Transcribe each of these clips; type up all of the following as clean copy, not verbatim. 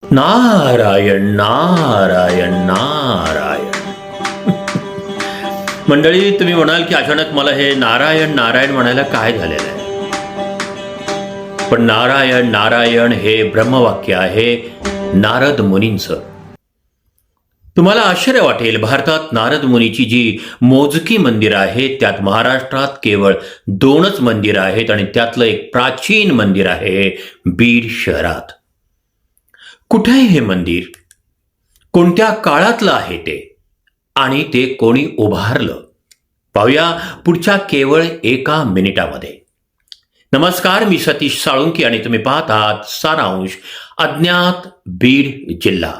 नारायण नारायण नारायण. मंडळी, तुम्ही म्हणाल की अचानक मला हे नारायण नारायण म्हणायला काय झालेलं आहे. पण नारायण नारायण हे ब्रह्मवाक्य आहे नारद मुनींचं. तुम्हाला आश्चर्य वाटेल, भारतात नारद मुनीची जी मोजकी मंदिरं आहेत त्यात महाराष्ट्रात केवळ 2च मंदिरं आहेत आणि त्यातलं एक प्राचीन मंदिर आहे बीड शहरात. कुठे आहे हे मंदिर, कोणत्या काळातलं आहे ते, आणि ते कोणी उभारलं, पाहूया पुढच्या केवळ 1 मिनिटामध्ये. नमस्कार, मी सतीश साळुंकी आणि तुम्ही पाहत आहात सारांश अज्ञात बीड जिल्हा.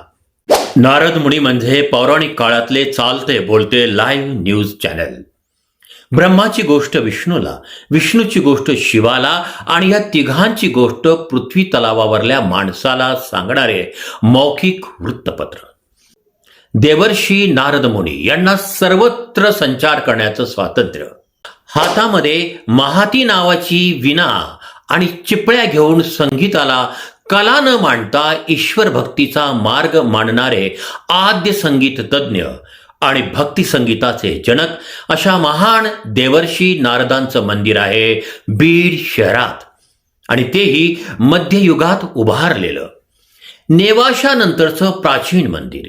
नारद मुनी म्हणजे पौराणिक काळातले चालते बोलते लाईव्ह न्यूज चॅनल. ब्रह्माची गोष्ट विष्णूला, विष्णूची गोष्ट शिवाला आणि या तिघांची गोष्ट पृथ्वी तलावावरल्या माणसाला सांगणारे मौखिक वृत्तपत्र. देवर्षी नारद मुनी यांना सर्वत्र संचार करण्याचं स्वातंत्र्य. हातामध्ये महाती नावाची विणा आणि चिपळ्या घेऊन संगीताला कला न मांडता ईश्वर भक्तीचा मार्ग मांडणारे आद्य संगीत तज्ज्ञ आणि भक्ती संगीताचे जनक अशा महान देवर्षी नारदांचं मंदिर आहे बीड शहरात, आणि तेही मध्ययुगात उभारलेलं नेवाशानंतरचं प्राचीन मंदिर.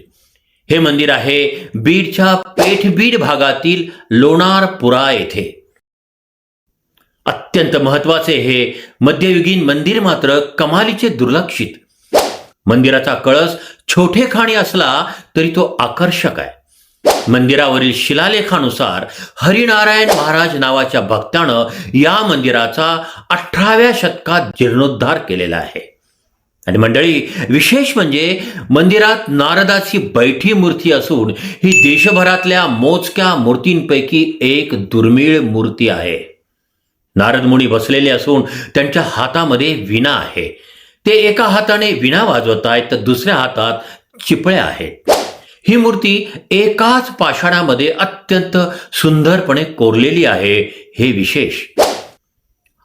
हे मंदिर आहे बीडच्या पेठबीड भागातील लोणारपुरा येथे. अत्यंत महत्वाचे हे मध्ययुगीन मंदिर मात्र कमालीचे दुर्लक्षित. मंदिराचा कळस छोटेखानी असला तरी तो आकर्षक आहे. मंदिरावरील शिलालेखानुसार हरिनारायण महाराज नावाच्या भक्तानं या मंदिराचा 18व्या शतकात जीर्णोद्धार केलेला आहे. आणि मंडळी, विशेष म्हणजे मंदिरात नारदाची बैठी मूर्ती असून ही देशभरातल्या मोजक्या मूर्तींपैकी एक दुर्मिळ मूर्ती आहे. नारद मुनी बसलेले असून त्यांच्या हातामध्ये विणा आहे. ते एका हाताने विणा वाजवत आहेत तर दुसऱ्या हातात चिपळ्या आहेत. ही मूर्ती एकाच पाषाणामध्ये अत्यंत सुंदरपणे कोरलेली आहे. हे विशेष.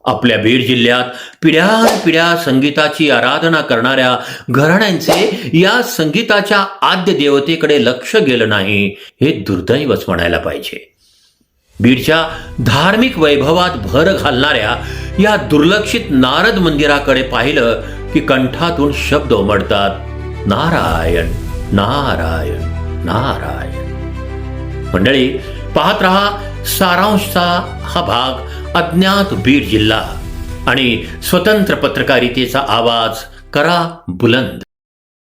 आपल्या बीड जिल्ह्यात पिढ्यानपिढ्या संगीताची आराधना करणाऱ्या घराण्यांचे या संगीताच्या आद्य देवतेकडे लक्ष गेलं नाही, हे दुर्दैवच म्हणायला पाहिजे. बीडच्या धार्मिक वैभवात भर घालणाऱ्या या दुर्लक्षित नारद मंदिराकडे पाहिलं की कंठातून शब्द उमटतात, नारायण नारायण नारायण. मंडळी, पाहत रहा सारांशचा हा भाग अज्ञात बीड जिल्हा, आणि स्वतंत्र पत्रकारितेचा आवाज करा बुलंद.